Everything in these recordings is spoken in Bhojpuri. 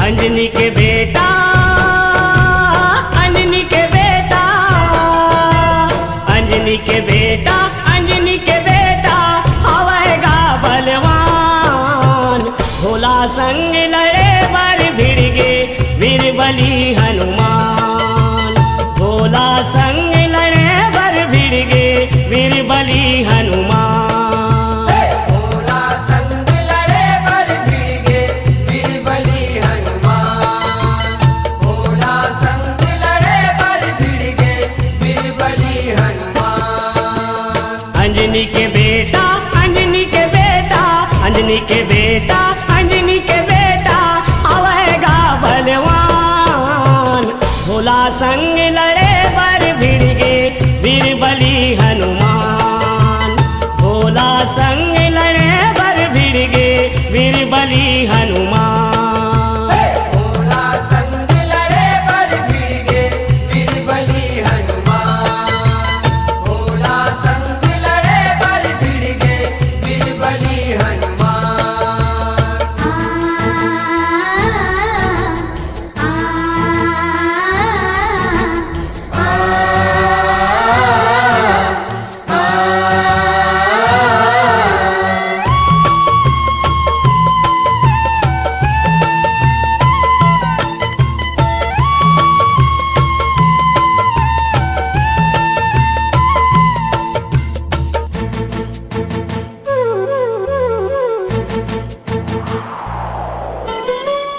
अंजनी के बेटा, अंजनी के बेटा, अंजनी के बेटा, अंजनी के बेटा हवेगा बलवान। भोला संग लड़े बर भिड़ गे वीर बली हनुमान। भोला संग लड़े बर भिड़ गे वीर बली हनुमान। अंजनी के बेटा, अंजनी के बेटा, अंजनी के बेटा, अंजनी के बेटा हवेगा बलवान। भोला संग लड़े बर भिड़ गे वीर बली हनुमान। भोला संग लड़े बर भिड़ गे वीर बली हनुमान।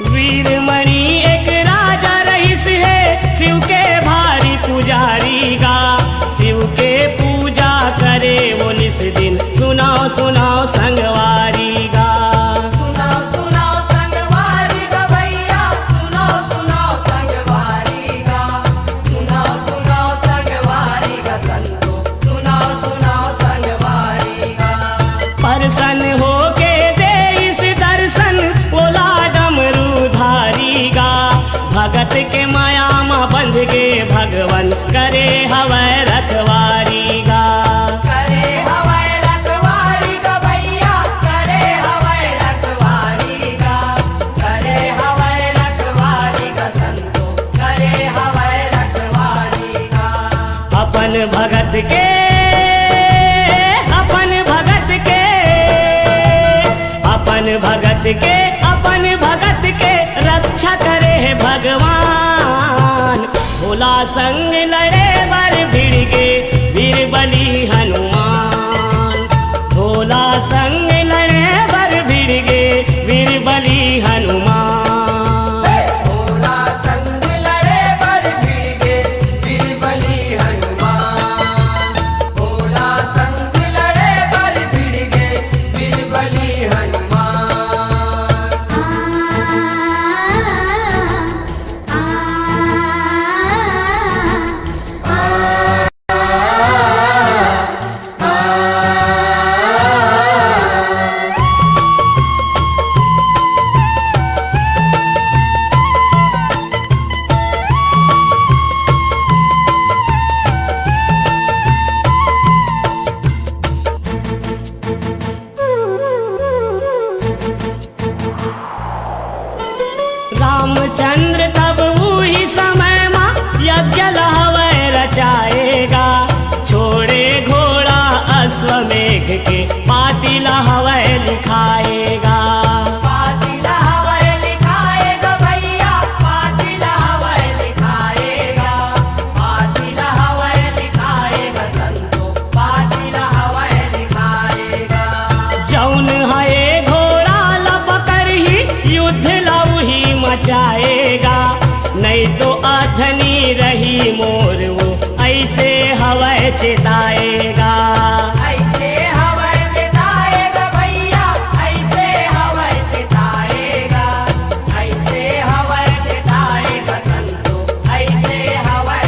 वीरमणि एक राजा रईस है, शिव के भारी पुजारी गा। शिव के पूजा करे वो निस दिन, सुनाओ सुनाओ संगवारी गा। सुनाओ सुनाओ संगवारी गा भैया, सुनाओ सुनाओ संगवारी गा। सुनाओ सुनाओ संगवारी गा संतो, सुनाओ सुनाओ संगवारी गा। प्रसन्न होके दे इस दर्शन बोला डमरू धारी गा। भगत के माया माँ बंध गे भगवन करे हवै रखवारी गा। करे हवै रखवारी गा भैया, करे हवै रखवारी गा। करे हवै रखवारी गा संतो, करे हवै रखवारी गा। अपन भगत के, अपन भगत के, अपन भगत के, अपन भगत के रक्षा करे है भगवान। भोला संग लड़े बर भिड़ गे वीर बली हनुमान। भोला संग लड़े बर भिड़ गे वीर बली हनुमान। भोला संग लड़े बर भिड़ गे वीर बली हनुमान। भोला संग लड़े बर भिड़ गे वीर बली हनुमान। रामचंद्र तब उही समय माँ यज्ञ लहवै रचाएगा। छोड़े घोड़ा अश्वमेघ के पाती लहवै लिखाएगा। पाती लहवै लिखाएगा भैया, पाती लहवै लिखाएगा। पाती लहवै लिखाएगा संतो, पाती लहवै लिखाएगा। जौन है घोड़ा लपकर ही युद्ध लऊ ही मचाएगा। नहीं तो अधनी रही मोर वो ऐसे हवै चिताएगा। ऐसे हवै चिताएगा भैया, ऐसे हवै चिताएगा। ऐसे हवै चिताएगा संतो, ऐसे हवै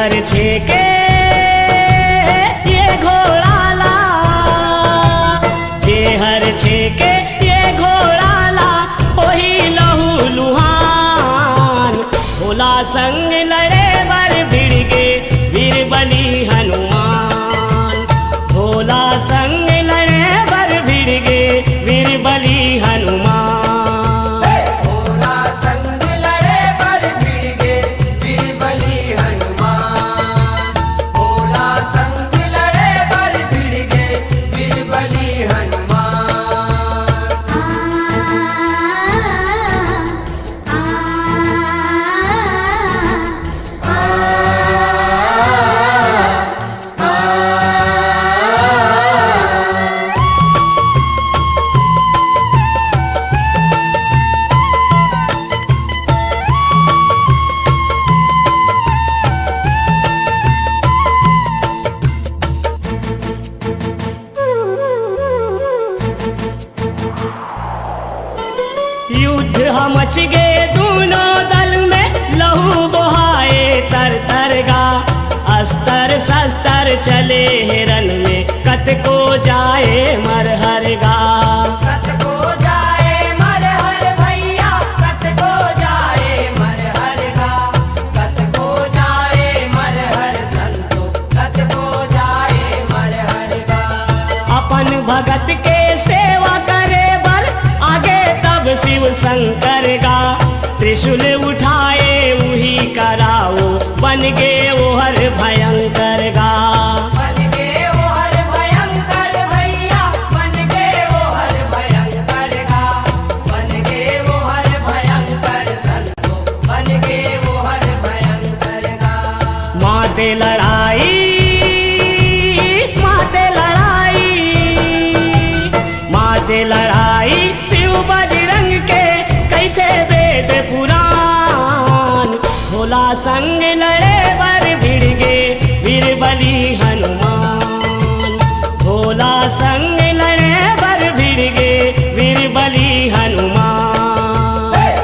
हर छेके ये घोड़ाला, जे हर छेके ये घोड़ाला, ओही लहू लुहान। भोला संग लड़े बर भिड़ गे वीर बलि हनुमान। भोला संग लड़े बर भिड़ गे वीर बलि हनुमान। भोला संग लड़े बर भिड़ गे वीर बलि हनुमान। भोला संग लड़े बर भिड़ गे वीर बलि हनुमान। युद्ध मच गे दोनों दल में, लहू बहाए तर तर गा। अस्तर शस्त्र चले हिरन में, कत को जाए मर हर गा। कत को जाए मर हर भैया, कत को जाए मर हर गा। कत को जाए मर हर संतो, कत को जाए मर हर गा। अपन भगत के सेवा करे बर आगे तब शिव शंकर गा। त्रिशूल उठाए उही कराओ, बन गे वो हर भयंकर गा। बन गे वो हर भयंकर भैया, बन गे वो हर भयंकर गा। बन गे वो हर भयंकर संतो, बन गे वो हर भयंकर गा। माते लड़ाई, माते लड़ाई, माते लड़ाई शिव बजरंग के कैसे वेद पुराण। भोला संग लड़े बर भिड़ गे वीर बलि हनुमान। भोला संग लड़े बर भिड़ गे वीर बलि हनुमान।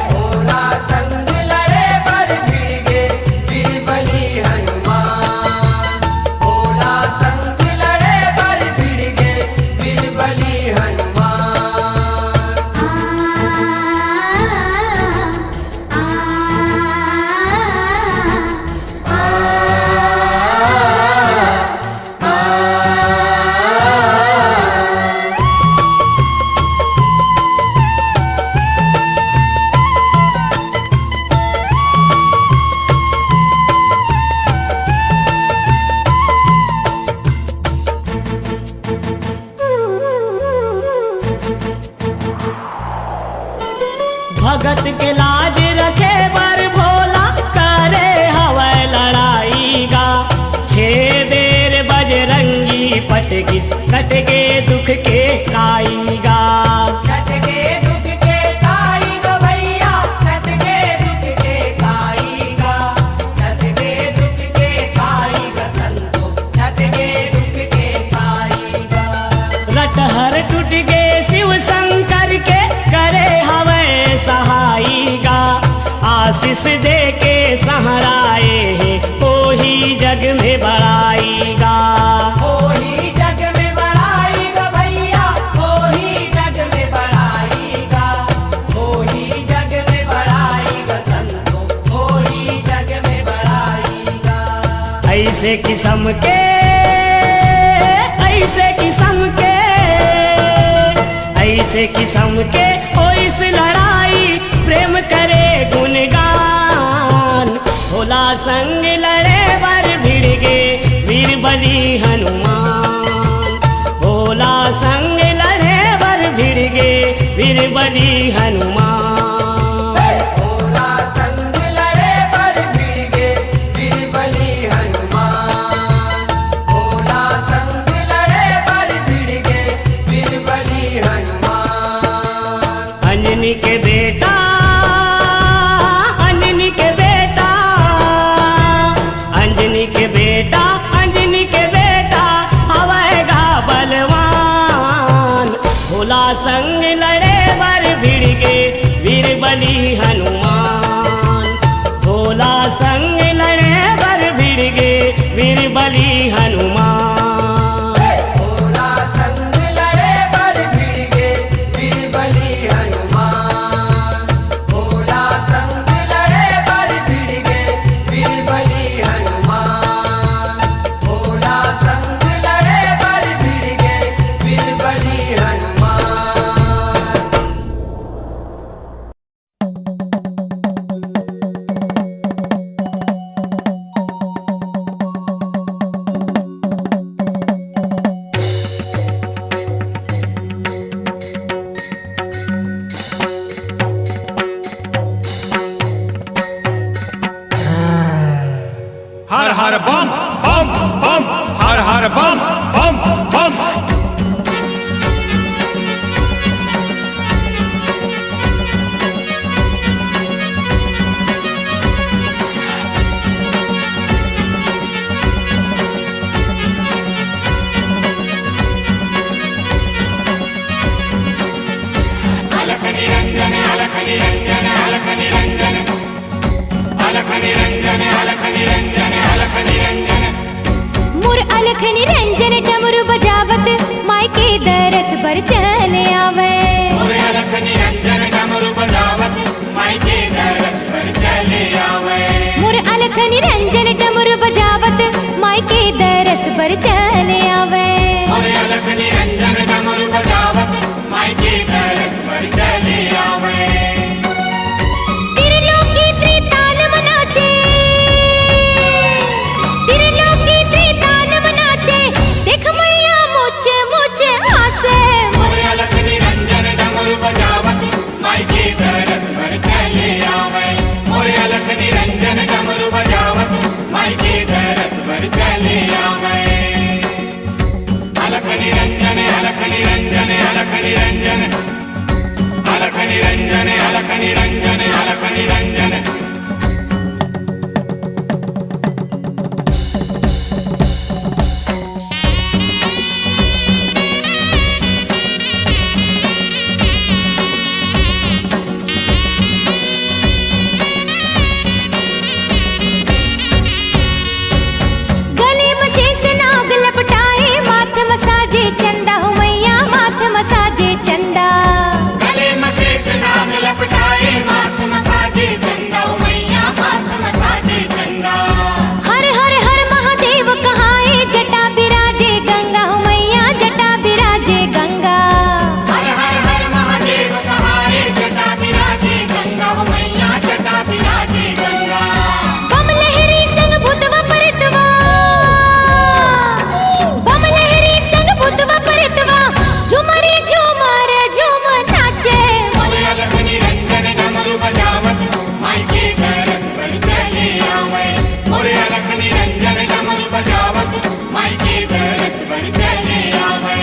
भोला संग लड़े बर भिड़ गे वीर बलि हनुमान। भोला संग लड़े बर भिड़ गे वीर बलि हनुमान। भगत के लाज रखे बर भोला, करे हवै लड़ाई गा। छे बेर बजरंगी पटगिस, कट गे दुख के काई गा। कट गे दुख के काई गा भैया, कट गे दुख के काई गा। कट गे दुख के काई गा संतो, कट गे दुख के काई गा। रटहर टूट गे शिव शंकर के, करे हवै सहाई गा। आशीष दे के सहराए हैं, ओही जग में बड़ाई गा। ओही जग में बड़ाई गा भैया, ओही जग में बड़ाई गा। ओही जग में बड़ाई गा संतो, ओही जग में बड़ाई गा। ऐसे किस्म के, ऐसे किस्म के, ऐसे किस्म के हो इस लड़ाई, प्रेम करे गुणगान। भोला संग लड़े बर भिड़ गे वीर बलि हनुमान। भोला संग लड़े बर भिड़ गे वीर बलि हनुमान। भोला संग लड़े बर भिड़ गे वीर बलि हनुमान। भोला संग लड़े बर भिड़ गे वीर बलि हनुमान। अंजनी के बेटा, अंजनी के बेटा, अंजनी के बेटा, अंजनी के बेटा हवैगा बलवान। भोला संग लड़े बर भिड़ गे वीर बलि हनुमान। भोला संग लड़े बर भिड़ गे हर बम बम बम, हर हर बम बम बम। अलख निरंजन अलख निरंजन अलख निरंजन अलख निरंजन अलख निरंजन अलख निरंजन। मुर अलख निरंजन डमरू बजावत मायके दरस पर चले आवे। मुर अलख निरंजन डमरू बजावत मायके दरस पर चले आवे। मुर अलख निरंजन डमरू बजावत मायके दरस पर चले आवे। मुर अलख निरंजन डमरू बजावत मायके दरस पर चले आवे। त्रिलोकी त्रिताल मनाचे, त्रिलोकी त्रिताल मनाचे, देख मैया मुझे मुझे हासे। मुर अलख निरंजन डमरू बजावत मायके दरस पर चले आवे। मुर अलख निरंजन डमरू बजावत मायके दरस पर चले आवे। अलख निरंजन अलख निरंजन अलख निरंजन अलख निरंजन अलख निरंजन अलख निरंजन। गले में शेष नाग लपटाए, माथ मसाजे चंदा हो मैया, माथ मसाजे चंदा। गले में शेष नाग लपटाए, माथ मसाजे चंदा ओ मैया, माथ मसाजे चंदा। हर हर हर महादेव कहाए, जटा बिराजे गंगा हो मैया, जटा बिराजे गंगा। हर हर हर महादेव कहाए, जटा बिराजे गंगा हो मैया, जटा बिराजे गंगा। बम लहरी संग भूतवा परितवा, बम लहरी संग भूतवा परितवा, झुमरी झूमर झूम नाचे। मुर अलख निरंजन डमरू बजावत मायके दरस पर चले आवे। मुर अलख निरंजन डमरू बजावत मायके दरस पर चले आवे।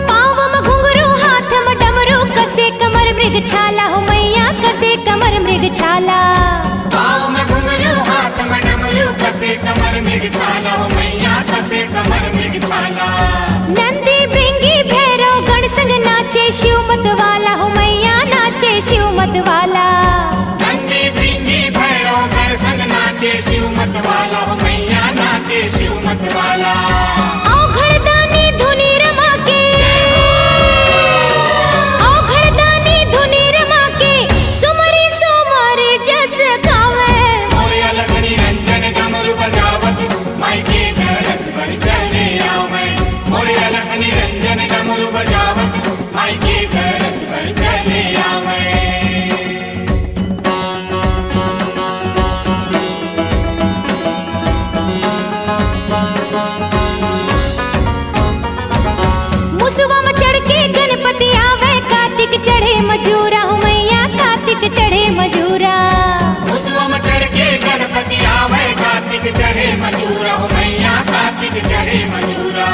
पाँव में घुंघरू हाथ में डमरू, कसे कमर मृग छाला हो मैया, कसे कमर मृग छाला। पाँव में घुंघरू हाथ में डमरू, कसे कमर मृग छाला हो मैया, कसे कमर मृग छाला। नंदी भृंगी भैरव गण संग नाचे, शिव मत वाला हो मैया, नाचे शिव मत वाला। नंदी भृंगी भैरव गण संग नाचे, शिव मत वाला हो मैया, नाचे शिव मत वाला। औघड़दानी धुनी रमा के, औघड़दानी धुनी रमा के, सुमरी सुमर जस गावे। मुर अलख निरंजन डमरू बजावत मायके दरस पर चले आवे। मुर अलख निरंजन डमरू बजावत मायके दरस पर चले आवे। मुसवा में चढ़ के गणपति आवे, कार्तिक चढ़े मजूरा हो मैया, कार्तिक चढ़े मजूरा। मुसवा में चढ़ के गणपति आवे, कार्तिक चढ़े मजूरा हो मैया, कार्तिक चढ़े मजूरा।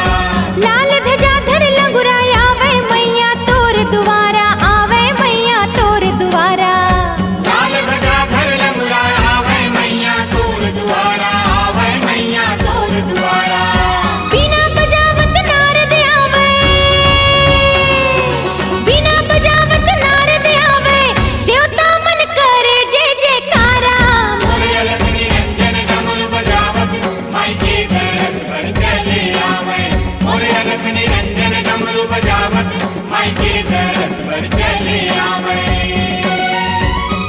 लाल ध्वजा धर लंगुरा आवे, मैया तोर दुआरा आवे, मैया तोर दुआरा। लाल ध्वजा धर लंगुरा आवे, मैया तोर दुआरा आवे, मैया तोर दुआरा। बिना बजावत नारद आवे, बिना बजावत नारद आवे, देवता मन करे जय जयकारा। मुर अलख निरंजन डमरू बजावत मायके दरस पर चले आवे। मुर अलख निरंजन डमरू बजावत मायके दरस पर चले आवे।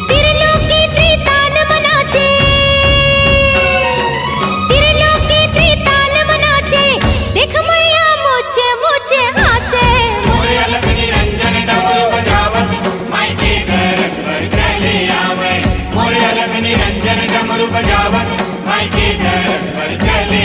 त्रिलोकी त्रिताल मनाचे, त्रिलोकी त्रिताल मनाचे, देख मैया मुझे मुझे हासे। मुर अलख निरंजन डमरू बजावत मायके दरस पर चले आवे। मुर अलख निरंजन डमरू बजावत मायके दरस पर चले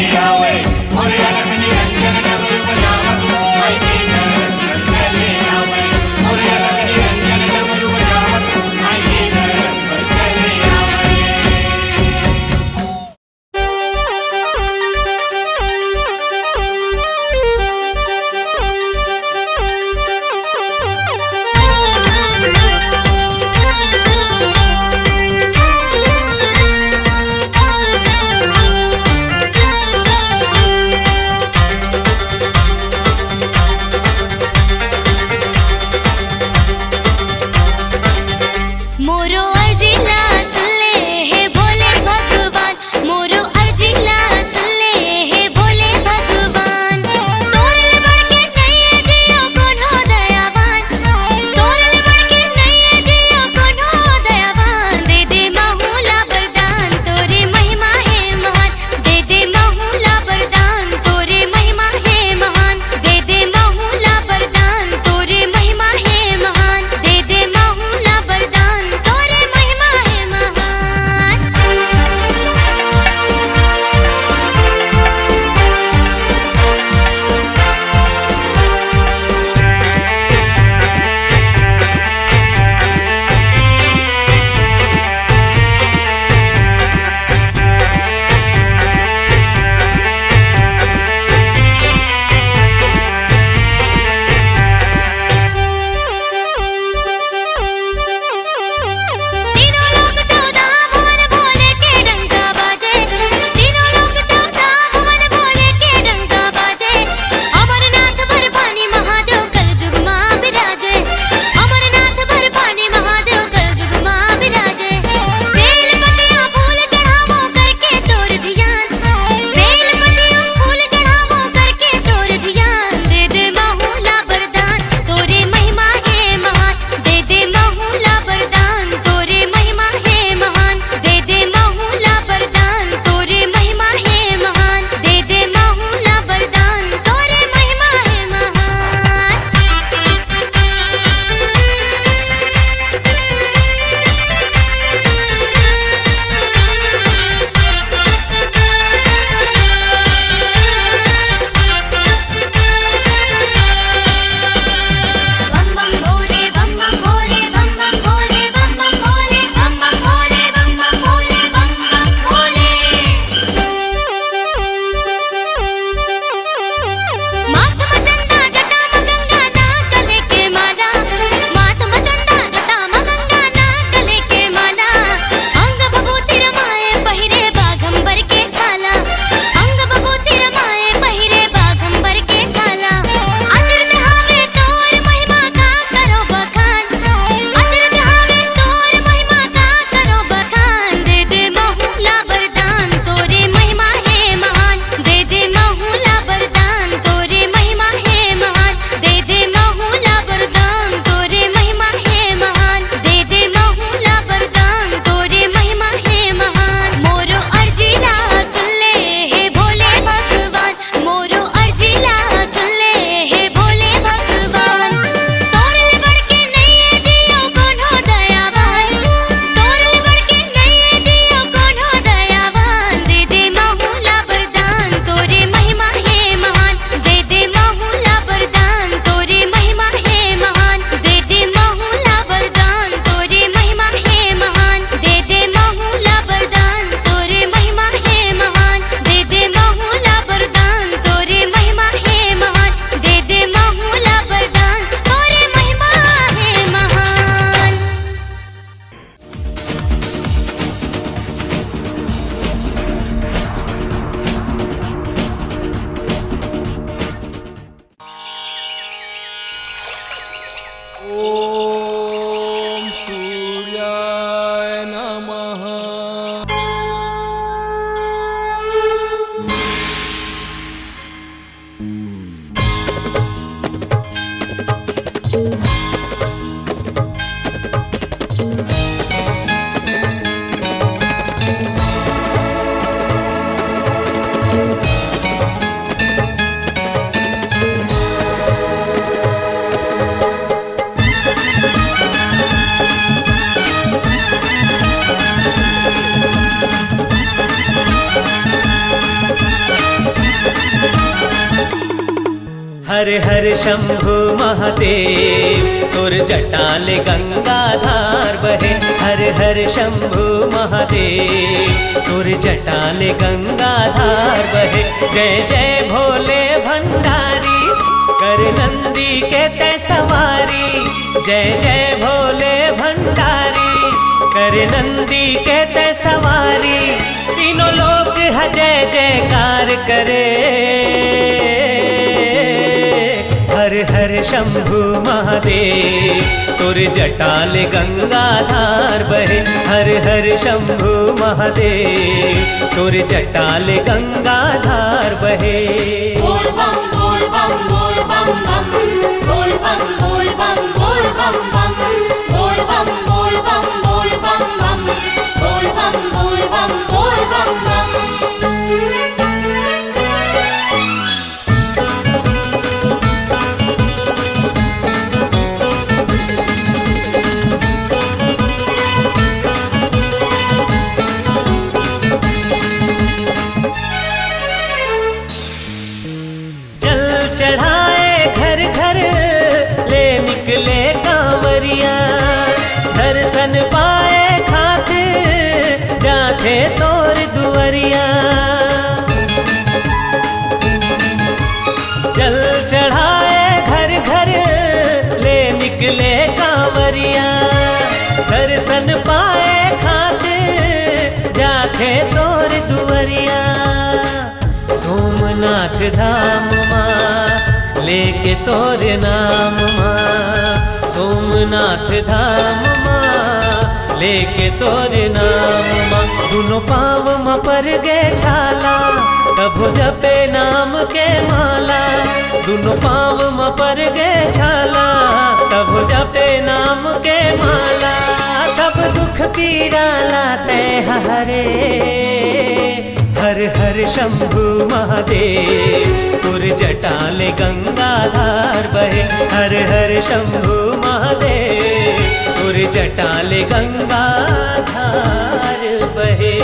नमः। हर हर शंभु महादेव तुर जटाल गंगाधार बहे। हर हर शंभु महादेव तुर जटाल गंगाधार बहे। जय जय भोले भंडारी कर नंदी के तय सवारी। जय जय भोले भंडारी कर नंदी के तय सवारी। तीनों लोग जय जयकार करे। हर हर शंभु महादेव तुर जटाल गंगाधार बहे। हर हर शंभु महादेव तुर जटाल गंगाधार बहे। बोल बम बोल बम बोल बम बम बोल बम बोल बम बोल बम बम बोल बम बोल बम बोल बम बम बोल बम बोल बम बोल बम बम। दर्शन पाए खातिर जाते तोर दुआरिया। जल चढ़ाए घर घर ले निकले कांवरिया। दर्शन पाए खातिर जाते तोर दुआरिया। सोमनाथ धाम माँ लेके तोर नाम माँ। सोमनाथ धाम माँ लेके तोर नाम माँ। दोनों पाँव माँ पर गे छाला तब जपे नाम के माला। दोनों पाँव माँ पर गे छाला तब जपे नाम के माला। सब दुख पीरा लाते हरे। हर हर शंभु महादेव तुर जटाल गंगाधार बहे। हर हर शंभु महादेव तुर जटाल गंगाधार बहे।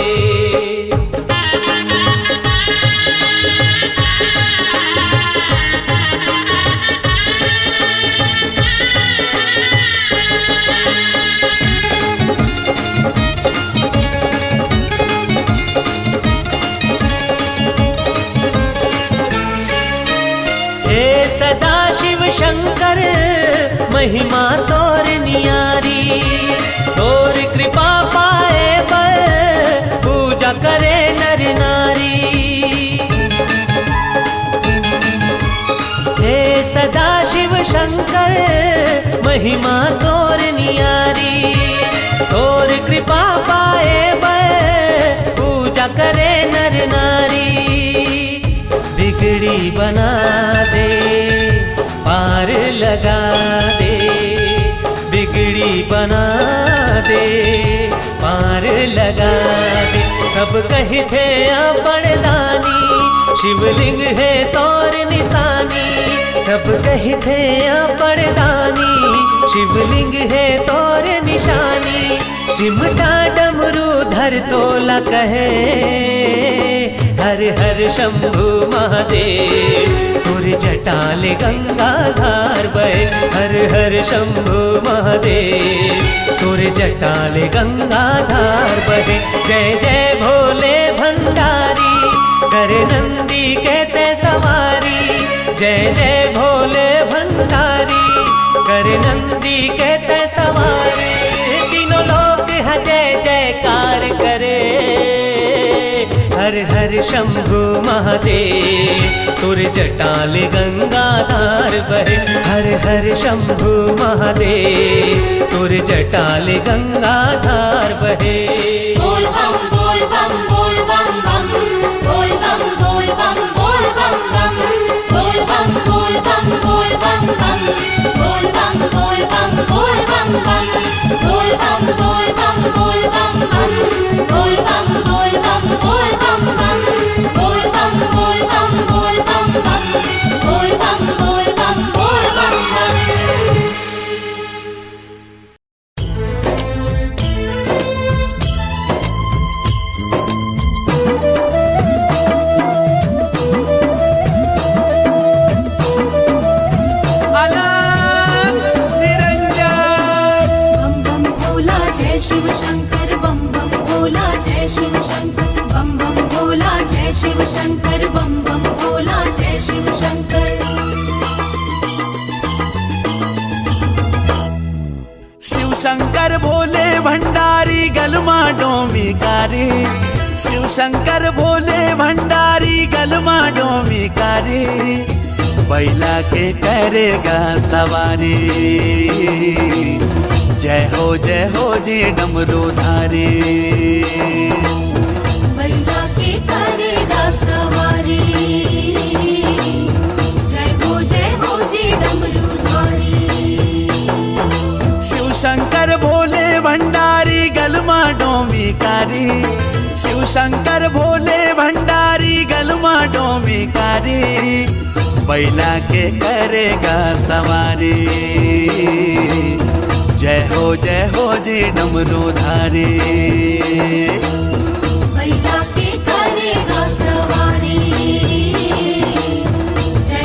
सदा शिव शंकर महिमा तोर नियारी। तोर कृपा पाए पर पूजा करे नर नारी। हे सदा शिव शंकर महिमा तोर नियारी। तोर कृपा पाए पर पूजा करे नर नारी। बिगड़ी बना दे पार लगा दे। बिगड़ी बना दे पार लगा दे। सब कही थे बड़दानी शिवलिंग है तोर निशानी। सब कही थे बड़दानी शिवलिंग है तोर निशानी। चिमटा डमरू धर तोला कहे। हर हर शंभु महादेव तुर जटाल गंगाधार बहे। हर हर शंभु महादेव तुर जटाल गंगाधार बहे। जय जय भोले भंडारी कर नंदी कहते सवारी। जय जय भोले भंडारी कर नंदी कहते सवारी। तीनों लोग जय जयकार करे। हर हर शंभु महादेव तुर जटाल गंगाधार बहे। हर हर शंभु महादेव तुर जटाल गंगाधार बहे। शंकर बम बम भोला जय शिव शंकर। शिव शंकर भोले भंडारी गलमा डोमिकारी, शिव शंकर भोले भंडारी गलमा डोमिकारी, बैला के करेगा सवारी। जय हो जी डमरूधारी, बैला के करेगा सवारी। जय हो जी डमरूधारी। शिव शंकर भोले भंडारी गलमा डोमिकारी, शिव शंकर भोले भंडारी गलमा डोमिकारी, बैला के करेगा सवारी। जय हो जी डमरूधारी, बैला के करेगा सवारी। जय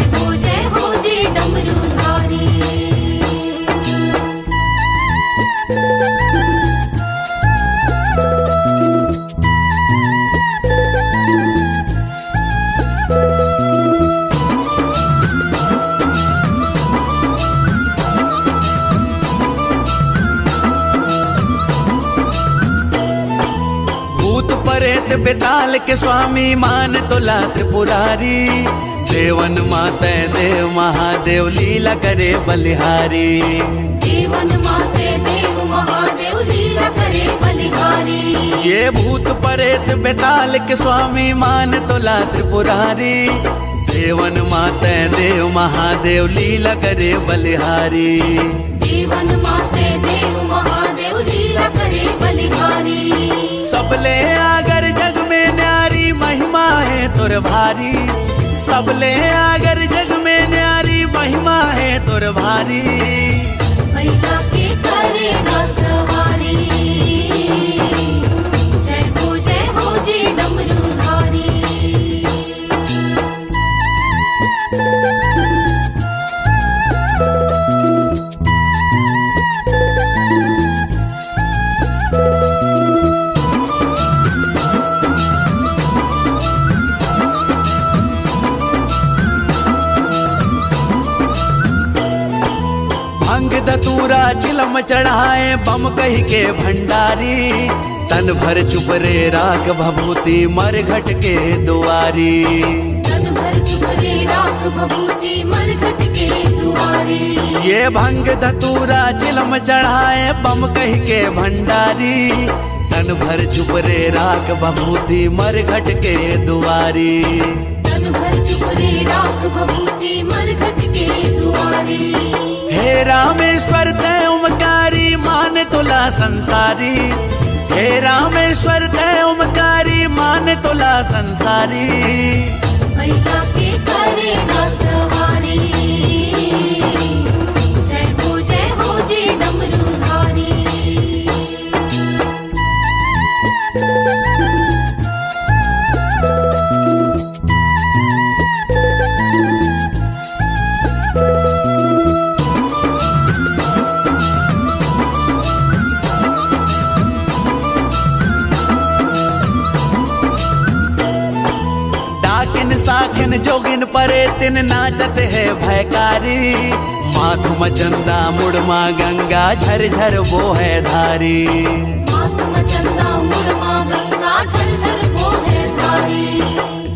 हो जी डमरूधारी। प्रेत बेताल के स्वामी मान तोला त्रिपुरारी, देवन माते देव महादेव लीला करे बलिहारी। देवन माते देव महादेव लीला करे बलिहारी। ये भूत प्रेत बेताल के स्वामी मान तोला त्रिपुरारी, देवन माते देव महादेव लीला करे बलिहारी। देवन माते देव महादेव लीला करे बलिहारी। सबले आगर जग में न्यारी महिमा है तुर भारी, सबले आगर जग में न्यारी महिमा है तुर भारी। बैला के करेगा सवारी। जय हो जी डमरूधारी। भंग धतूरा चिलम चढ़ाए बम कही के भंडारी, तन भर चुप रे राख भभूति मरघट के दुआरी। तन भर चुप रे राख भभूति मरघट के दुआरी। ये भंग धतूरा चिलम चढ़ाए बम कही के भंडारी, तन भर चुप रे राख भभूति मरघट के दुआरी। तन भर चुप रे राख भभूति मरघट के दुआरी। हे रामेश्वर तय ओमकारी मान तोला संसारी, हे रामेश्वर तय ओमकारी मान तोला संसारी। बैला के करेगा सवारी। जय हो जी डमरूधारी। साखिन जोगिन परे तिन नाचत है भयकारी, माथ मचंदा मुड़मा गंगा झरझर वो है धारी। माथ मचंदा मुड़मा गंगा झरझर वो है धारी।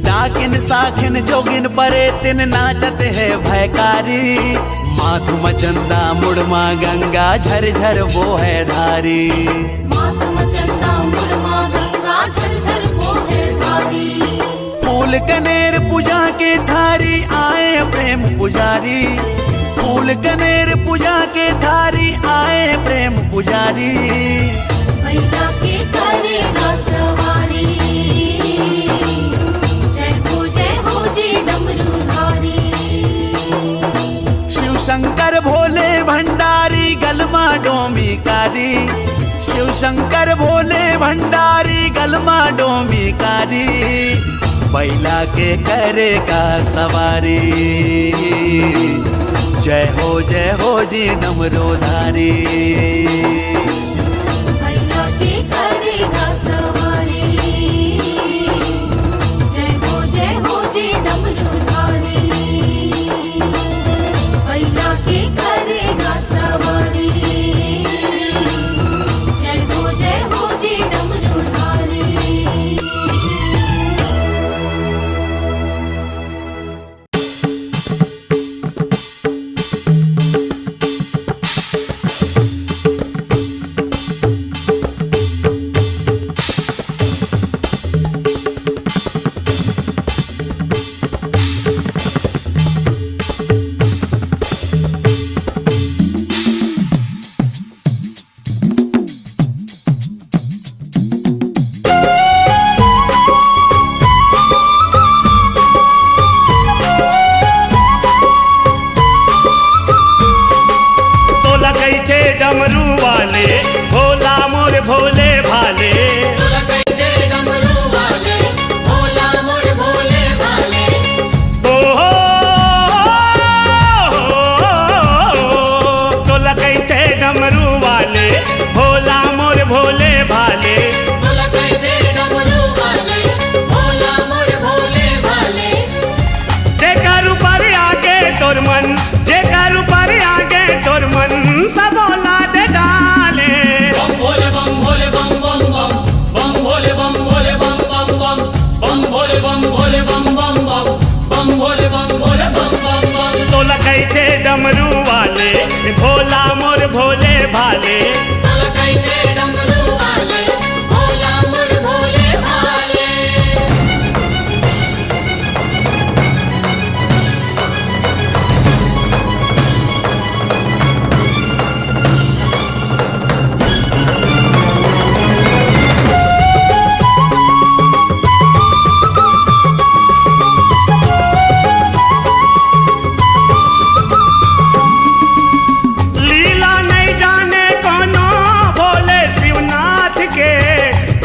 डाकिन साखिन जोगिन परे तिन नाचत है भयकारी, माथ मचंदा मुड़मा गंगा झरझर वो है धारी। माथ मचंदा मुड़मा गंगा झरझर वो है धारी। फूल कनेर पूजा के थारी आए प्रेम पुजारी, फूल कनेर पूजा के थारी आए प्रेम पुजारी। बैला के करेगा सवारी। जय हो जी डमरूधारी। शिव शंकर भोले भंडारी गलमा डोमिकारी, शिव शंकर भोले भंडारी गलमा डोमिकारी, बैला के करेगा सवारी। जय हो जी डमरूधारी। बैला के करेगा सवारी। जय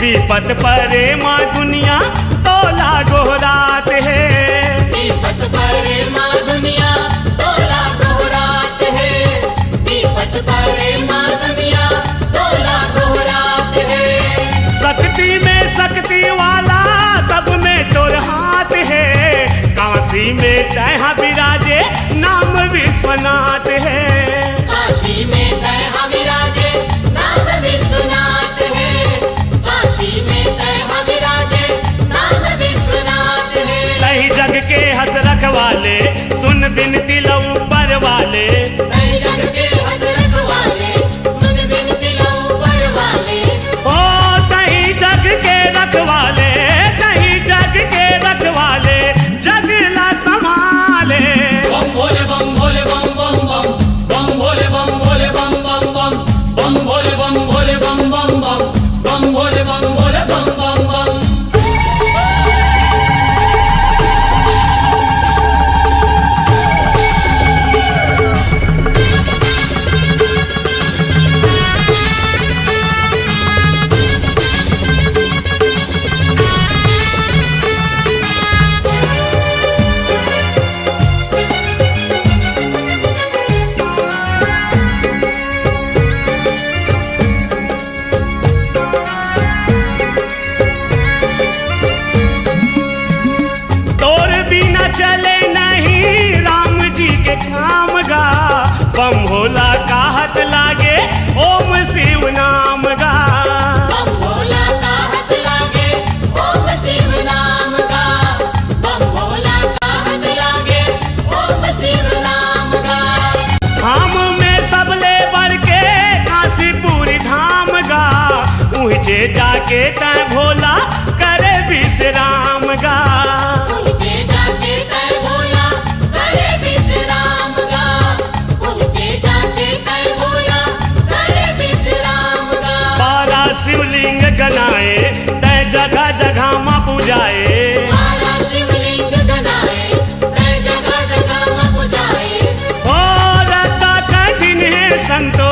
विपत परे माँ दुनिया तोला गोहरात है। विपत परे माँ दुनिया तोला गोहरात है। विपत परे माँ दुनिया तोला गोहरात है। शक्ति में शक्ति वाला सब में तोर हाथ है। काशी में तैहा विराजे नाम विश्वनाथ है। काशी में तैहा विराजे नाम विश्वनाथ है। काशी में तैहा विराजे नाम विश्वनाथ है। कहीं जग के हंस रखवाले सुन बिनती लो ऊपर वाले। कहीं जग के हंस रखवाले सुन बिनती लो ऊपर वाले। ओ कहीं जग के रखवाले, कहीं जग के रखवाले, जग ला संभाले। बम भोले बम भोले बम बम बम बम भोले बम भोले बम बम बम बम भोले बम भोले बम बम बम बम भोले बम भोले बम बम बम। तोर बिना चले नहीं राम जी के काम गा। बम भोला कहत लागे ओम शिव नाम गा। बम भोला का हाथ लागे ओम शिव नाम का। बम भोला का हाथ लागे ओम शिव नाम का। धाम में सब ले बर के काशीपुर धाम गा। ऊँचे जाके तय भोला करे विश्राम गा। पहुँचे जाके तय भोला करे विश्राम का। पहुँचे जाके तय भोला करे विश्राम का। बारा शिवलिंग गनाए तय जगह जगह माँ पूजाए। मारा शिवलिंग गनाए तय जगह जगह माँ पुजाए। ओ रता कठिन है संतो,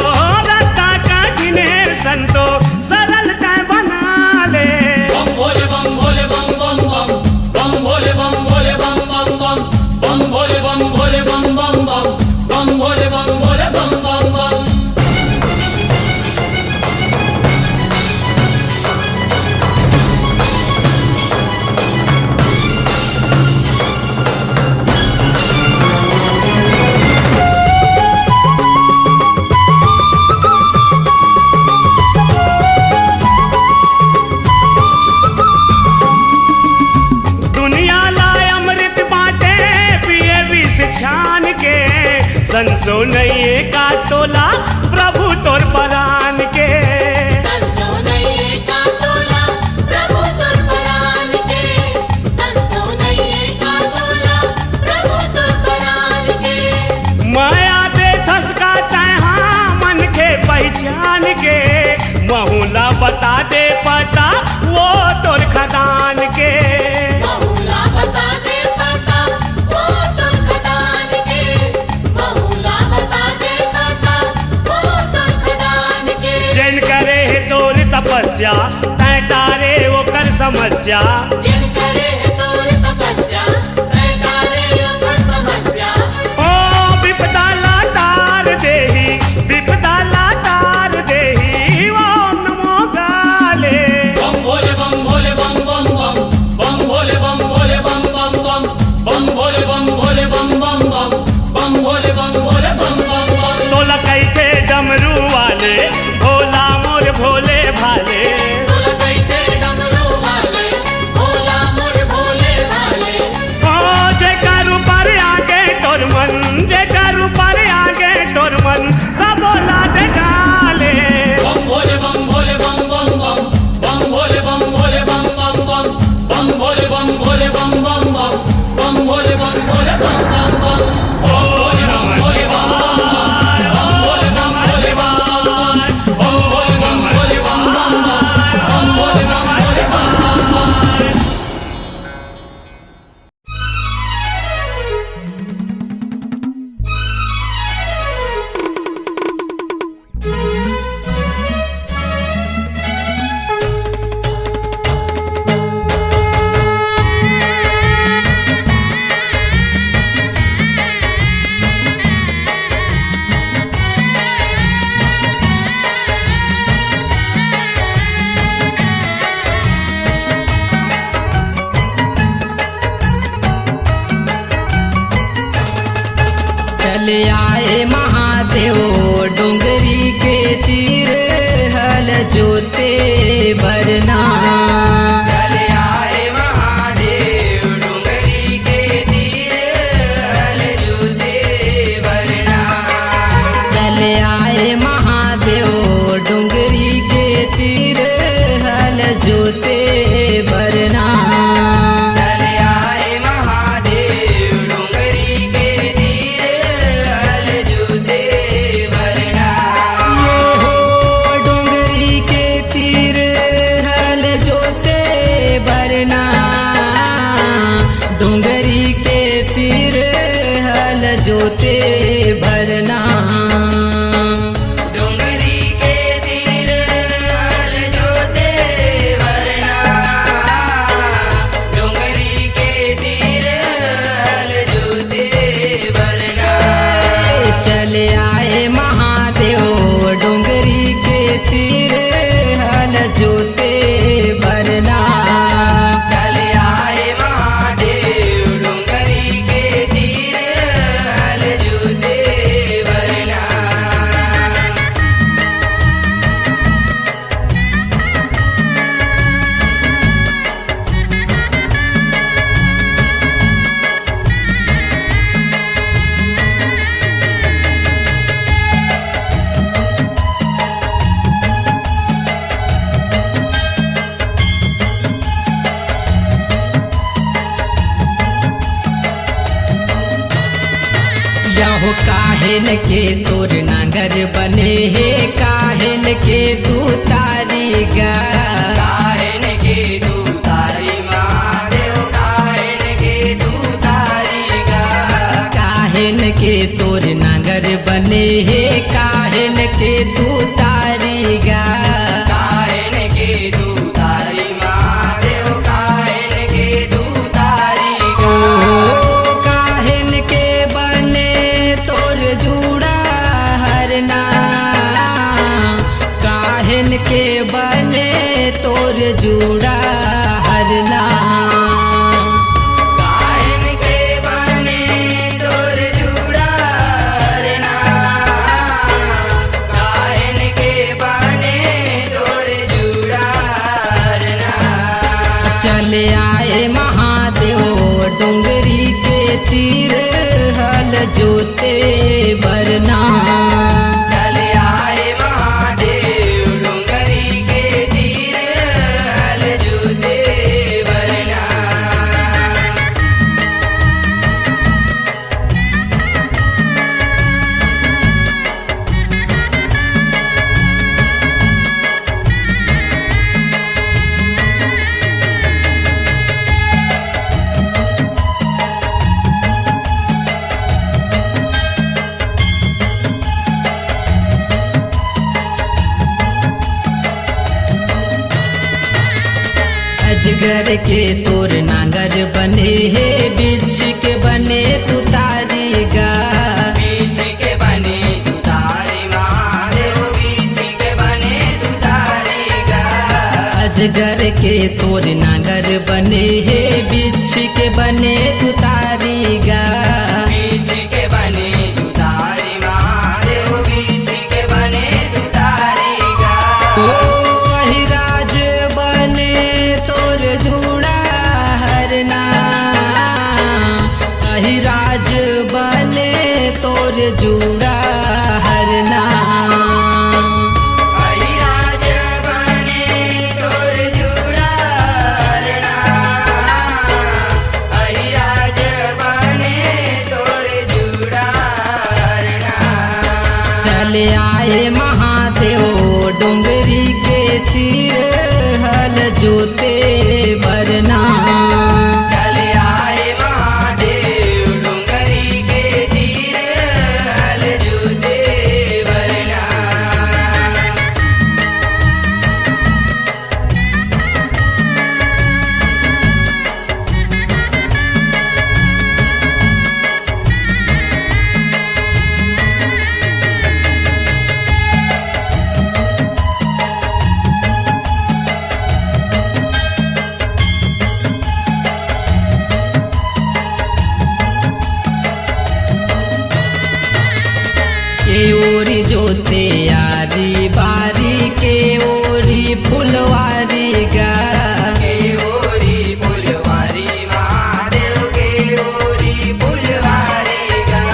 रता कठिन है संतो, सरल तय बना ले। बम भोले बम भोले बम बम बम बम भोले बम भोले बम बम बम बम भोले बम भोले बम बम बम बम भोले बम भोले बम बम बम। दुनिया लाए अमृत बाटे पिए विष छान के। संसो नहीं का तोला प्रभु तोर परान के। संतो नहीं का तोला प्रभु तुर परान के। संतो नहीं का तोला प्रभु तुर परान के। माया दे धसका तैहा मन के पहचान के। महुला बता दे पता वो तोर खदान के। बहुला बता दे पता वो तुर खदान के। बहुला बता दे पता वो तुर खदान के। जैन करे है तोर तपस्या तय तारे वो कर समस्या। जिन करे है तोर तपस्या तय तारे ऊपर समस्या। ओ विपदा लातार देही, विपदा लातार देही, ओम नमो काले। बम भोले बम भोले बम बम बम बम भोले बम भोले बम बम बम बम भोले बम भोले बम बम बम बम भोले बम भोले बम बम बम। तोला कैथे डमरू वाले भोला मोर भोले भाले। तोला कैथे डमरू वाले भोला चले आए महादेव डोंगरी के तीर हल जोते भरना। चले आए महादेव डोंगरी के तीर हल जोते भरना। चले आए महादेव डोंगरी के तीर हल जोते भरना। चले आए महादेव डोंगरी के तीर हल जोते भरना। ये हो डोंगरी के तीर हल जोते भरना। डोंगरी के तीर हल जोते भरना। डोंगरी के तीर हल जोते भरना। डोंगरी के तीर हल जोते भरना। चले आए महादेव डोंगरी के तीर हल जोते भरना। चले आए महादेव डोंगरी के तीर हल जोते भरना। यहो काहेन के तोर नांगर बने हे काहेन के तू तारी गा। काहेन के तू तारी महादेव काहेन के तू तारी गा। काहेन के तोर नांगर बने हे काहेन के तू तारी गा। काहेन के तू तारी महादेव काहेन के तू तारी गा। काहेन के बने तोर जूड़ा हरना। काहेन के बने तोर जूड़ा हरना। काहेन के बने तोर जूड़ा हरना। काहेन के बने तोर जूड़ा हरना। चले आए महादेव डोंगरी के तीर हल जोते भरना। चले आए महादेव डोंगरी के तीर हल जोते भरना। अजगर के तोर नांगर बने हे बिछ के बने तू तारी गा। बिछ के बने तू तारी महादेव बिछ के बने तू तारी गा। अजगर के तोर नांगर बने हे बिछ के बने तू तारी गा। बिछ के बने तू तारी महादेव बिछ के बने तू तारी गा। अहिराज बने तोर जूड़ा हरना। अहिराज बने तोर जूड़ा हरना। अहिराज बने तोर जूड़ा हरना। अहिराज बने तोर जूड़ा हरना। चले आए महादेव डोंगरी के तीर हल जोते भरना। चले आए महादेव डोंगरी के तीर हल जोते भरना। के ओरी जोते यारी बारी के ओरी फुलवारी गा के ओरी फुलवारी महादेव के ओरी फुलवारी गा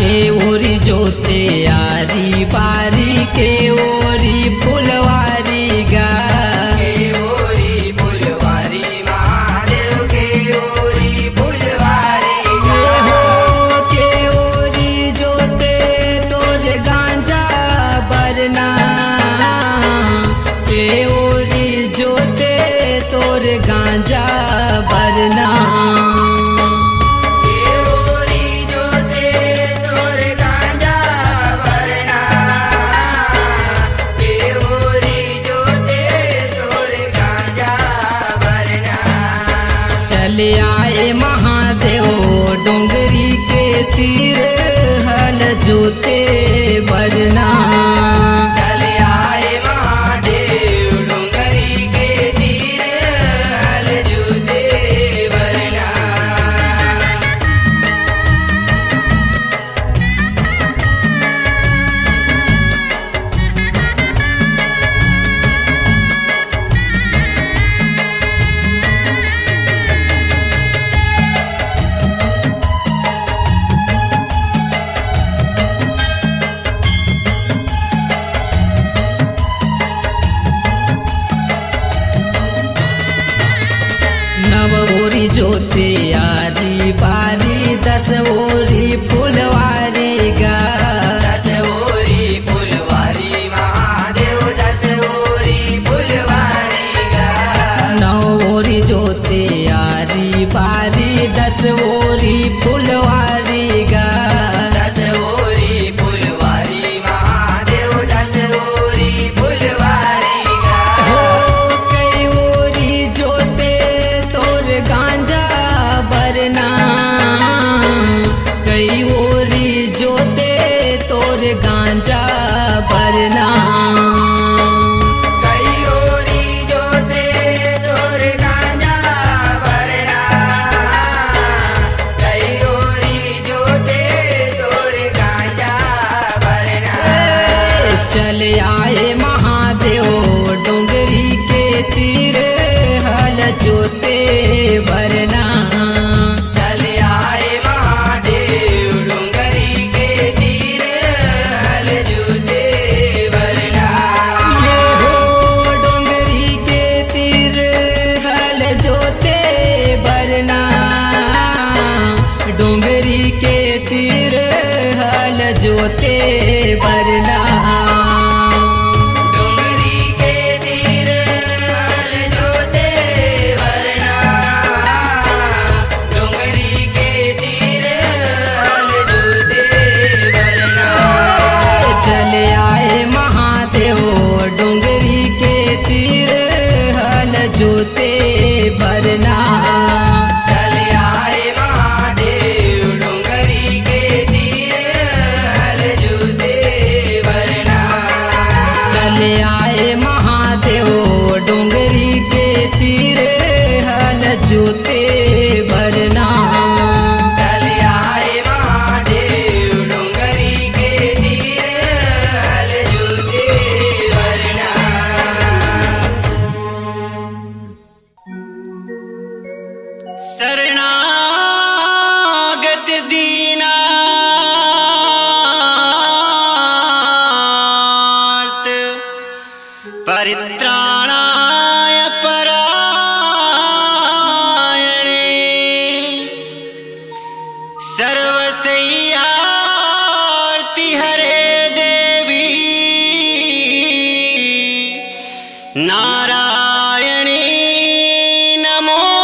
के ओरी जोते यारी बारी के ओरी फुलवारी गा के ओरी फुलवारी महादेव के ओरी फुलवारी गा हो के ओरी जोते तोर गांजा बरना के ओरी जोते तोर गांजा बरना के ओरी जोते तोर गांजा बरना के ओरी जोते तोर गांजा बरना चले आए महादेव डोंगरी के तीर हल जोते बरना चले आए महादेव डोंगरी के तीर हल जोते बरना नव ओरी जोते यारी बारी 10 ओरी फुलवारी गा 10 ओरी फुलवारी महादेव 10 ओरी फुलवारी गा 9 ओरी जोते यारी बारी 10 ओरी फुलवारी गा 10 ओरी फुलवारी महादेव 10 ओरी फुलवारी गा हो कई ओरी जोते तोर गांजा बरना कई ओरी जोते तोर गांजा बरना कई ओरी जोते तोर गांजा बरना कई ओरी जोते तोर गांजा बरना चले आए महादेव डोंगरी के तीर हल जोते बरना चले आए महादेव डोंगरी के तीर हल जोते बरना ये हो डोंगरी के तीर हल जोते बरना डोंगरी के तीर हल जोते बरना डोंगरी के तीर हल जोते बरना डोंगरी के तीर हल जोते बरना चले आए महादेव डोंगरी के तीर हल जोते बरना चले आए महादेव डोंगरी के तीर हल जोते बरना चले आए महादेव डोंगरी के तीर हल जोते बरना चले आए महादेव डोंगरी के तीर हल जोते बरना शरणागत दीनार्थ परित्राणाय परायणे सर्वसय्यार्ति हरे देवी नारायणी नमोस्तुते।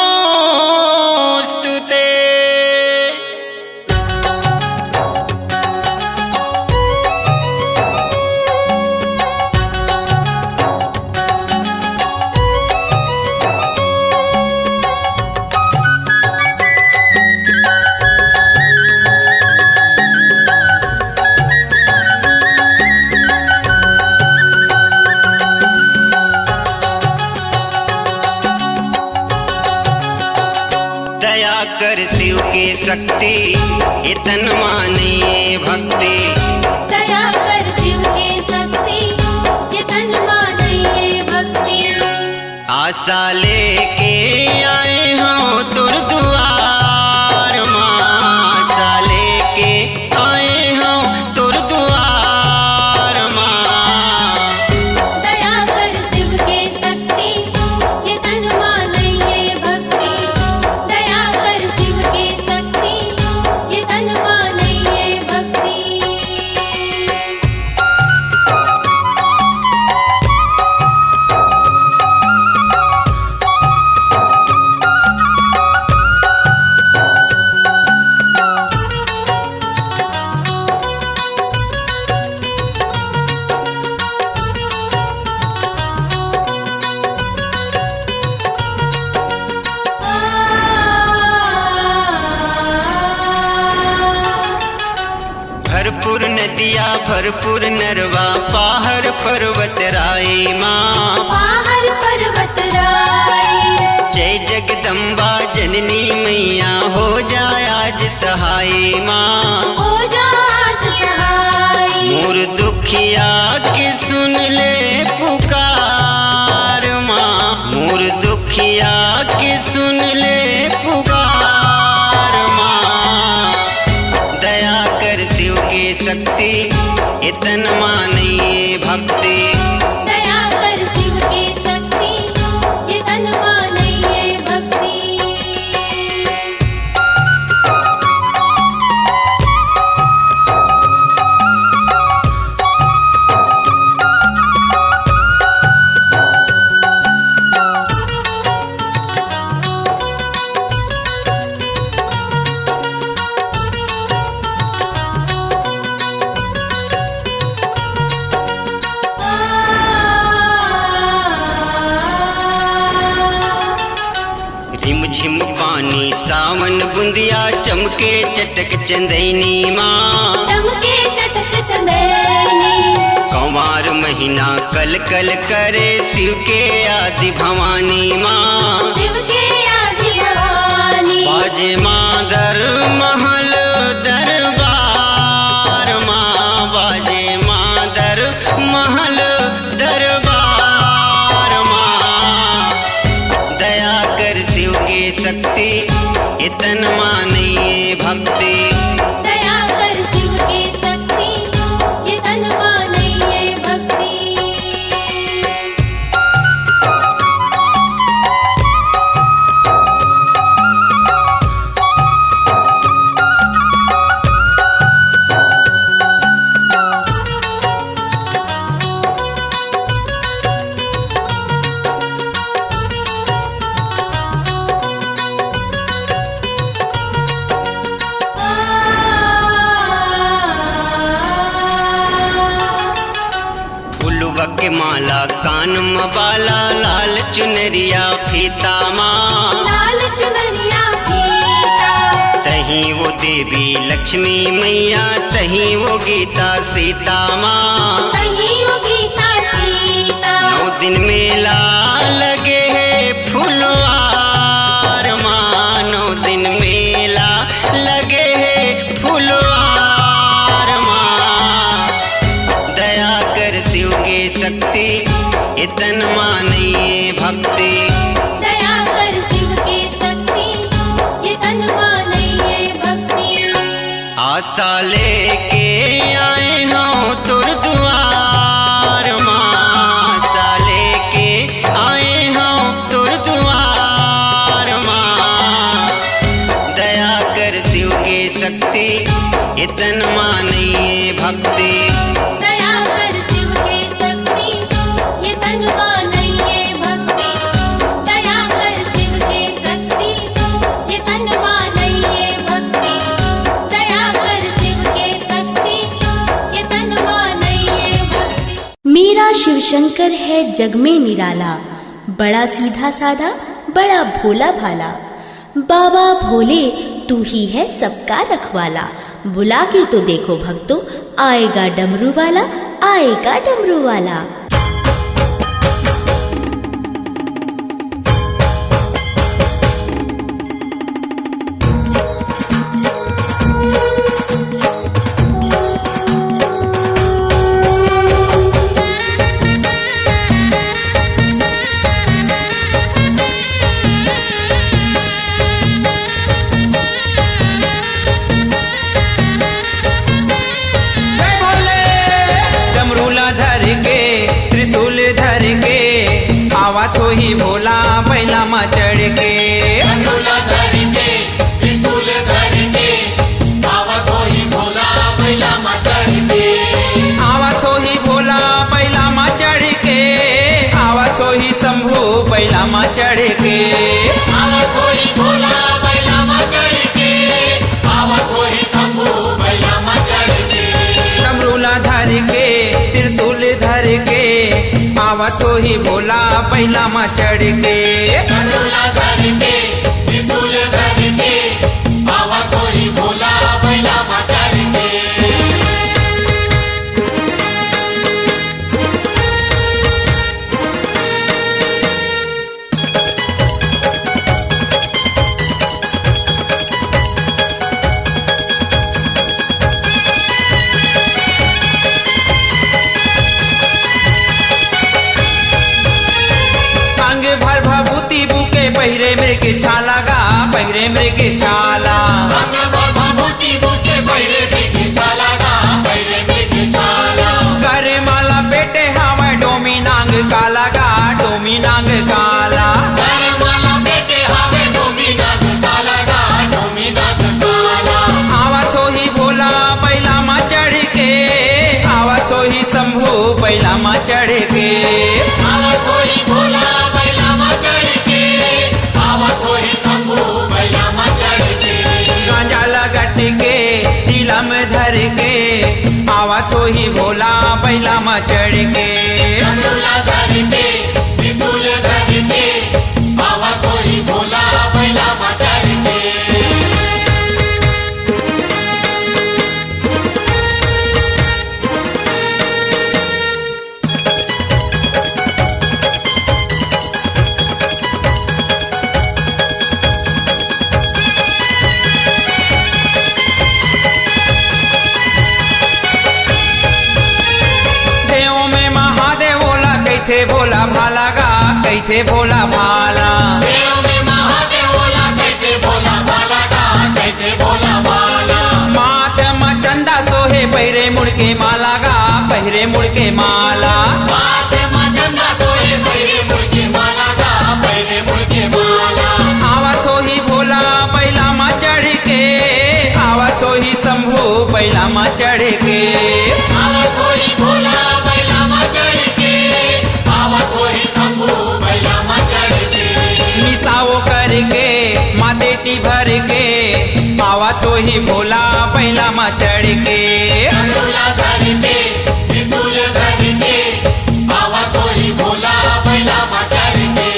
दया कर शिव की शक्ति इतन माने भक्ति दया आशा लेके आए हों तुर दुआर माँ, आशा लेके आए हों तुर दुआर माँ। दया कर शिव के शक्ति ये तन माने ये भक्ति, दया कर शिव के शक्ति ये तन माने ये भक्ति। भरपूर नदिया भरपूर नरवा पाहर पर्वत राई माँ, बाहर पर्वत राई, जय जगदम्बा जननी मैया हो जाए आज सहाय माँ। हो जा आज सहाय, मोर दुखिया के सुन ले पुकार माँ, मोर दुखिया के सुन ले पुकार माँ। दया कर शिव के शक्ति इतन मानिए भक्ति, दया कर शिव के शक्ति ये तन माने ये भक्ति। रिम झिम पानी सावन बुंदिया चमके चटक चंदैनी माँ, चमके चटक चंदेनी, कंवार महीना कल कल करे शिव के आदि भवानी माँ। शिव के आदि भवानी, बाजे मादर महल दरबार माँ, बाजे मादर महल दरबार माँ। दया कर शिव के शक्ति इतन मानिए भक्ति, दया कर शिव के शक्ति ये तन माने ये भक्ति। फूलवा के माला कान में बाला लाल चुनरिया फीता माँ। लाल चुनरिया फीता, तहीं वो देवी लक्ष्मी मैया तहीं वो गीता सीता माँ। कहीं वो गीता सीता, 9 दिन मेला लगे है फुलवार माँ, 9 दिन मेला लगे है फुलवार माँ। दया कर शिव के शक्ति इतन मानिए भक्ति, दया कर शिव के शक्ति ये तन माने ये भक्ति। आशा लेके आए हों तुर दुआर माँ, आशा लेके आए हों तुर दुआर माँ। दया कर शिव के शक्ति इतन मानिए भक्ति, दया कर शिव के शक्ति ये तन माने ये भक्ति, दया कर शिव के शक्ति ये तन माने ये भक्ति, दया कर शिव के शक्ति ये तन माने ये भक्ति। मेरा शिव शंकर है जग में निराला, बड़ा सीधा साधा बड़ा भोला भाला। बाबा भोले तू ही है सबका रखवाला, बुला के तो देखो भक्तों आएगा डमरू वाला, आएगा डमरू वाला। चढ़ के। डमरूला धर के त्रिशूल धर के आवत होई भोला बैला मा चढ़ के। आवत होई भोला बैला मा चढ़ के, आवत होई शंभू बैला मा चढ़ के। आवत होई भोला बैला मा चढ़ के, आवत होई शंभू बैला मा चढ़ के। डमरूला धर के त्रिशूल धर के आवत होई भोला बैला मा चढ़ के। डमरूला धर के त्रिशूल धर के आवत होई भोला बैला मा चढ़ के। अंग भर भभूति बुके पहिरे मृग छाला गा, पहिरे मृग छाला। अंग भर भभूति बुके पहिरे मृग छाला गा, पहिरे मृग छाला। कर माला पेटे हावै डोमी नांग काला गा, डोमी नांग काला। कर माला पेटे हावे डोमी नाग काला गा, डोमी नाग काला। आवत होई भोला बैला मा चढ़ के, आवत होई शंभू बैला मा चढ़ के। आवत होई भोला बैला मा चढ़ के, आवत होई शंभू बैला मा चढ़ के। गांजा लगट के चिलम धर के आवत होई भोला बैला मा चढ़ के। डमरूला धर के त्रिशूल धर के आवत होई भोला बैला मा चढ़ के। देवों में महादेव भोला कैथे भोला भाला गा, कैथे भोला भाला। देव में महादेव भोला कहते भोला भाला गा, कहते भोला भाला। माथ में चंदा सोहे पहिरे मुड़ के माला गा, पहिरे मुड़ के माला। बात मा चंदा सोहे पहिरे मुड़ के माला गा, पहिरे मुड़ के माला। आवत होई भोला बैला मा चढ़ के, आवत होई शंभू बैला मा चढ़ के। आवत होई भोला बैला मा चढ़ के, आवत होई शंभू बैला मा चढ़ के। मिसाओ करके मातेची भर के आवत होई भोला बैला मा चढ़ के। डमरूला धर के त्रिशूल धर के आवत होई भोला बैला मा चढ़ के।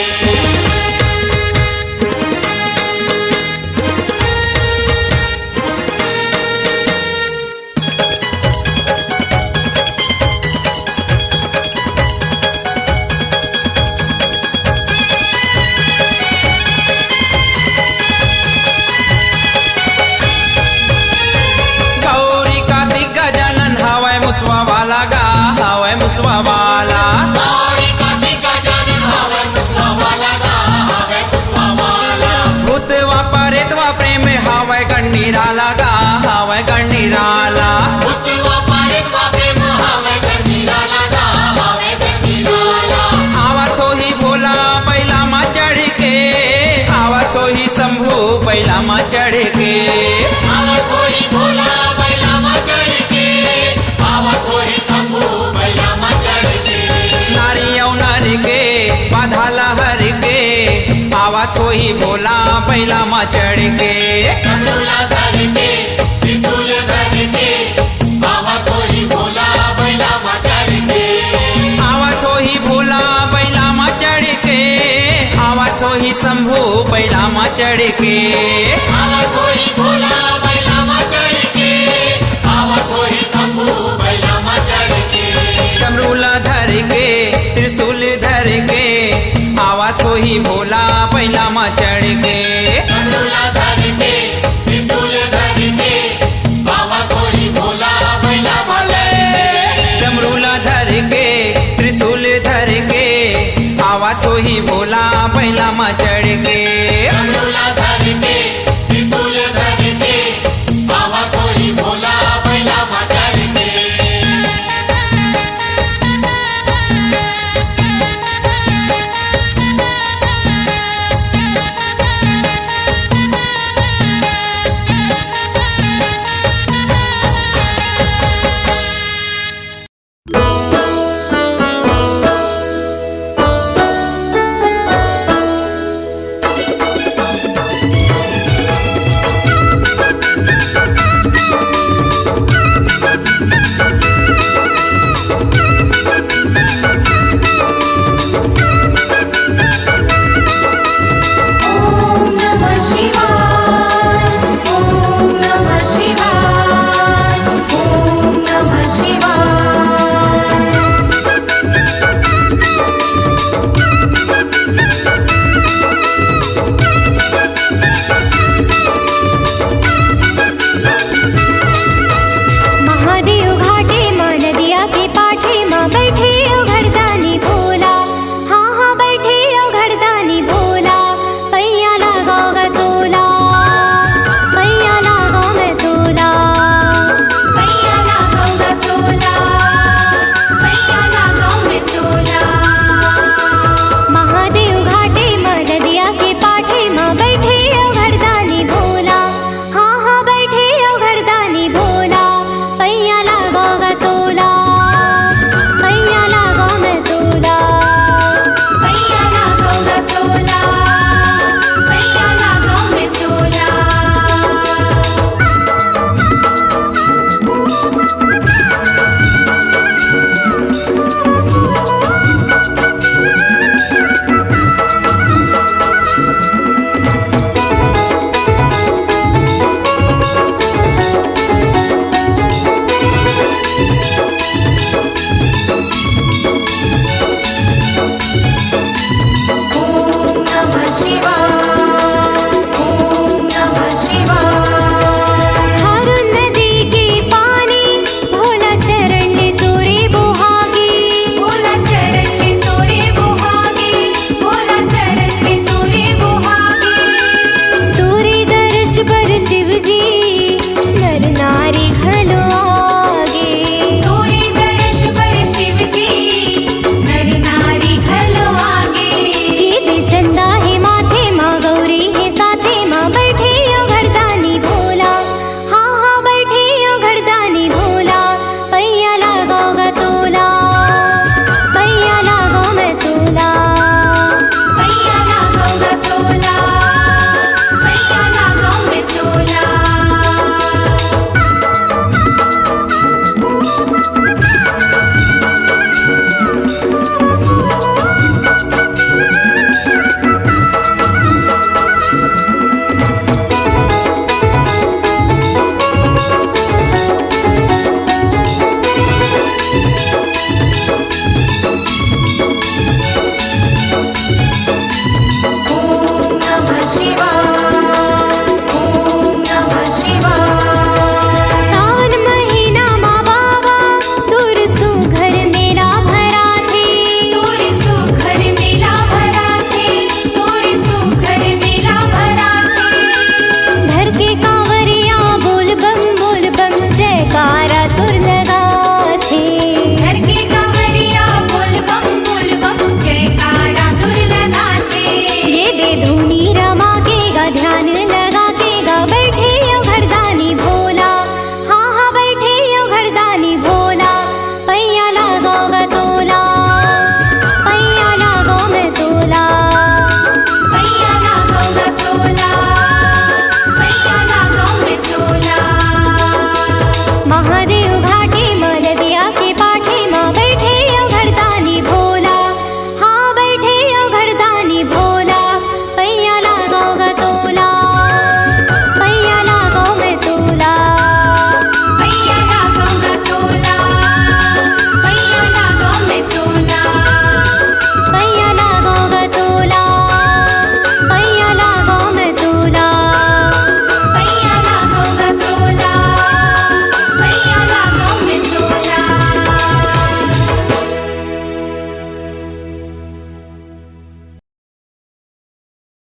गौरी कार्तिक गजानन हवै मुसवा वाला गा, हवै मुसवा वाला। गौरी कार्तिक गजानन हवै मुसवा वाला गा, हवै मुसवा वाला। भूतवा परेतवा प्रेम हवै गंडीराला गा, हवै गंडीराला। भूतवा पारेतवा प्रेम हवै गंडीराला गा, हवै गंडीराला। आवत होई भोला बैला मा चढ़ के, आवत होई शंभू बैला मा चढ़ के। आवत होई भोला बैला मा चढ़ के, आवत होई शंभू बैला मा चढ़ के। नारी और नर के बाधा लहर के आवत होई भोला बैला मा चढ़ के। डमरूला धर के त्रिशूल धर के आवत होई भोला बैला मा चढ़ के। आवत होई भोला बैला मा चढ़ के, आवत होई शंभू बैला मा चढ़ के। आवत होई भोला बैला मा चढ़ के, आवत होई शंभू बैला मा चढ़ के। डमरूला धर के त्रिशूल धर के आवत होई भोला बैला मा चढ़ के। डमरूला धर के त्रिशूल धर के आवत होई भोला बैला मा चढ़ के। डमरूला धर के त्रिशूल धर के आवत होई भोला बैला मा चढ़ के। डमरूला धर के